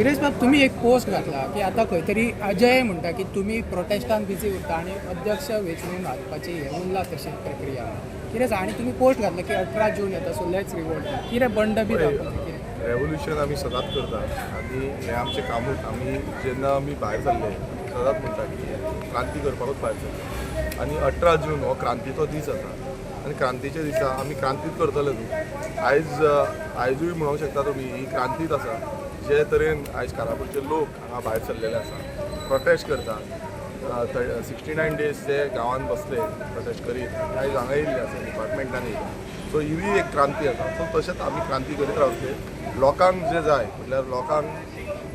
विरेश बाब, तुम्ही एक पोस्ट घातला की आता खंय तरी अजय म्हणटा की तुम्ही प्रोटेस्टान बिजी उरता आणि अध्यक्ष वेंचणूक घालपाची हे उरला तशी प्रक्रिया कितें आनी तुम्ही पोस्ट घातला की 18 जून येता सो लेट्स रिवोल्ट कितें बंड बी जावपाचें कितें रेवोल्युशन आमी सदांच करता आनी हें आमचें कामूच. आमी जेन्ना आमी भायर सरले सदांच म्हणटा की क्रांती करपाकूच भायर सरले आनी 18 जून हो क्रांतीचो दीस आसा आनी क्रांतीच्या दिसा आमी क्रांतीच करतले न्हू. आयजूय म्हणूंक शकता तुमी ही क्रांतीच आसा. जे तरेन आयज कारापूरचे लोक हांगा भायर सरलेले आसा, प्रोटेस्ट करता. 69 डेज ते गांवांत बसले प्रोटेस्ट करीत आयज हांगा येयल्ले आसा, डिपार्टमेंटान येयले. सो ही एक क्रांती आसा. सो तशेंच आमी क्रांती करीत रावतले. लोकांक जे जाय म्हटल्यार लोकांक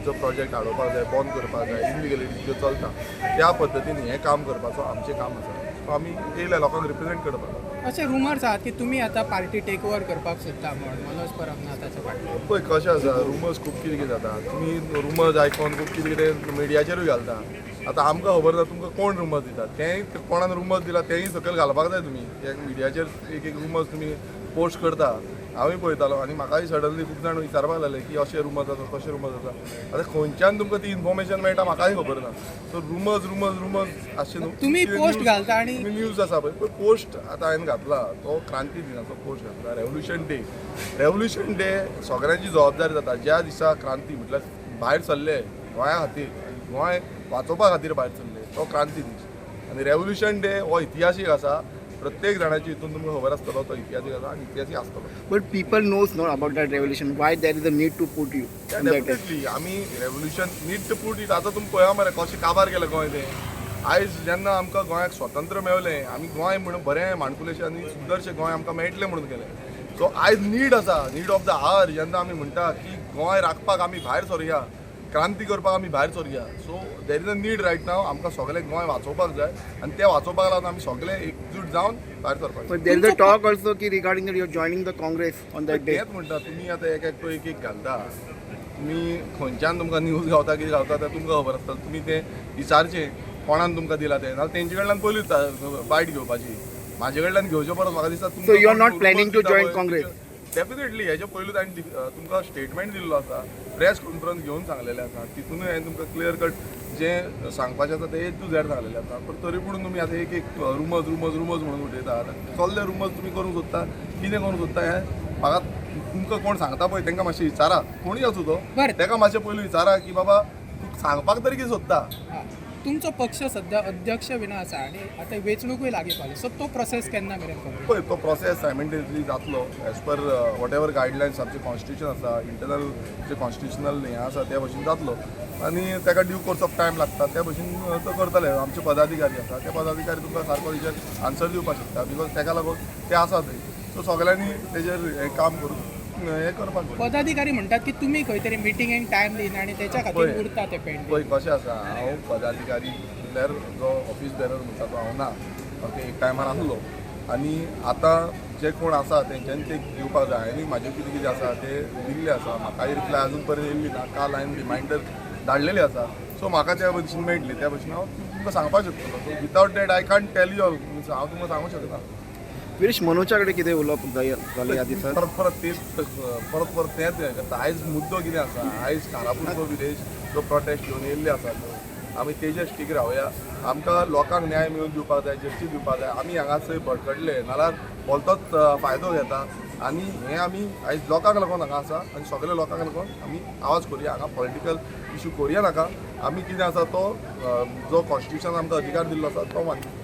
जो प्रोजेक्ट हाडोवपाक जाय, बंद करपाक जाय, इनलिगलिटी ज्यो चलता त्या पद्दतीन हें काम करपाचो आमचें काम आसा. सो आमी येयल्या लोकांक रिप्रेझेंट करपाक. अशे रुमर्स आहात की तुम्ही आता पार्टी टेक ओवर करपाक सोदता म्हण मनोज परबनाथाच्या फाटल्यान. पळय कशें आसा, रुमर्स खूब कितें कितें जाता. तुमी रुमर्स आयकोन खूब कितें कितें मिडियाचेरूय घालता. आतां आमकां खबर ना तुमकां कोण रुमर्स दिता. तेंय कोणान रुमर्स दिला तेंय सकयल घालपाक जाय तुमी. एक मिडियाचेर एक रुमर्स तुमी पोस्ट करता. हांवूय पळयतालो आनी म्हाकाय सडनली खूब जाण विचारपाक लागले की अशे रुमर्स जाता तशे रुमर्स जाता. आतां खंयच्यान तुमकां ती इन्फॉर्मेशन मेळटा म्हाकाय खबर ना. सो रुमर्स अशें न्हू. तुम्ही पोस्ट घालता आणि न्यूज आसा पळय पोस्ट आतां हांवें घातला तो क्रांती दिनाचो पोस्ट घातला. रेवोल्युशन डे सगळ्यांची जबाबदारी जाता. ज्या दिसा क्रांती म्हटल्यार भायर सरले गोंया खातीर, गोंय वाचोवपा खातीर भायर सरले तो क्रांती दीस. आनी रेवोल्युशन डे हो इतिहासीक आसा. प्रत्येक जाणाची हितून तुमकां खबर आसतलो तो इतिहासीक आसा आनी इतिहासीक आसतलो. But people knows not about that revolution. Why there is a need to put you? on that? Definitely आमी revolution need to put it. आतां तुमी पळया मरे कशें काबार केलें गोंय तें. आयज जेन्ना आमकां गोंयाक स्वतंत्र मेवलें आमी गोंय म्हणून बरें माणकुलेशें आनी सुंदरशें गोंय आमकां मेळटलें म्हणून केलें. सो आयज नीड आसा, नीड ऑफ द आवर. जेन्ना आमी म्हणटा की गोंय राखपाक आमी भायर सरुया, क्रांती करपाक आमी भायर सरुया. So there is a need right now. आमकां सगळें गोंय वाचोवपाक जाय आनी तें वाचोवपाक लागून आमी सगळे एकजूट जावन भायर सरपाक जाय. But there is a talk also ki regarding that you are joining the Congress on that day. तेंच म्हणटा तुमी आतां एक घालता. तुमी खंयच्यान तुमकां न्यूज गावता कितें गावता तें तुमकां खबर आसता. तुमी तें विचारचें कोणान तुमकां दिला तें. नाल्यार तेंचे कडल्यान पयलींच बायट घेवपाची. म्हाजे कडल्यान घेवचें परत म्हाका दिसता. So you are not planning to join Congress? Definitely हेच्या पयलूच हांवें तुमकां स्टेटमेंट दिल्लो आसा. प्रेस कॉन्फरन्स घेवन सांगलेलें आसा. तितूनय हांवें तुमकां क्लियर कट जें सांगपाचें आसा तें A to Z सांगलेलें आसा. पूण तरी पूण तुमी आतां एक रुमर्स म्हणून उठयता. कसले रुमर्स तुमी करूंक सोदता, कितें करूंक सोदता हें म्हाका तुमकां कोण सांगता पळय तेंकां मातशें विचारा. कोणूय आसूं तो तेका मातशें पयलीं विचारा की बाबा तूं सांगपाक तरी कितें सोदता. हा. तुमचो पक्ष सध्या अध्यक्ष विना आसा आणि आता वेंचणूकूय लागीं पावली. सो तो प्रोसेस केन्ना मेरेन कंप्लीट? पळय तो प्रोसेस सायमल्टेनियसली जातलो as per what ever guidelines आमचें कॉन्स्टिट्यूशन आसा, इंटरनल जे कॉन्स्टिट्युशनल हें आसा त्या भशेन जातलो आनी ताका ड्यू कोर्स ऑफ टायम लागता. त्या भशेन तो करतले. आमचे पदाधिकारी आसा ते पदाधिकारी तुमकां सारको तेजेर आन्सर दिवपाक शकता. बिकॉज ताका लागून ते आसा थंय. सो सगळ्यांनी तेजेर हें काम करून हें करपाक जाय. पदाधिकारी म्हणतात की तुम्ही खंय तरी मिटिंगेक टायम दिना आणि त्याच्या खातीर उरता ते पेंडिंग. पळय कशें आसा, हांव पदाधिकारी म्हणल्यार जो ऑफीस बेरर म्हणटा तो हांव ना. ओके, एक टायमार आसलो आनी आतां जे कोण आसा तेंच्यांनी ते दिवपाक जाय. आनी म्हाजें कितें कितें आसा तें दिल्लें आसा. म्हाकाय रिप्लाय अजून पर्यंत येयल्ली ना. काल हांवें रिमायंडर धाडलेली आसा. सो म्हाका त्या भशेन मेळटली. त्या भशेन हांव तुमकां सांगपाक शकतलो. So without that I can't tell you all. हांव तुमकां सांगूंक शकना. विरेश मनोजच्या कडे कितें उलोवप जालें ह्या दिसा? परत तेच परत तेंच हें करता. आयज मुद्दो कितें आसा, आयज कारापूरचो विलेज जो प्रोटेस्ट घेवन येयल्ले आसा आमी तेजेर स्टीक रावया. आमकां लोकांक न्याय मेळून दिवपाक जाय, जस्टीस दिवपाक जाय. आमी हांगासर भडकडले नाल्यार भलतोच फायदो घेता आनी हें आमी आयज लोकांक लागून हांगा आसा आनी सगळ्या लोकांक लागून आमी आवाज करुया. हांगा पॉलिटिकल इशू करुया नाका. आमी कितें आसा तो जो कॉन्स्टिट्युशनान आमकां अधिकार दिल्लो आसा तो मानया.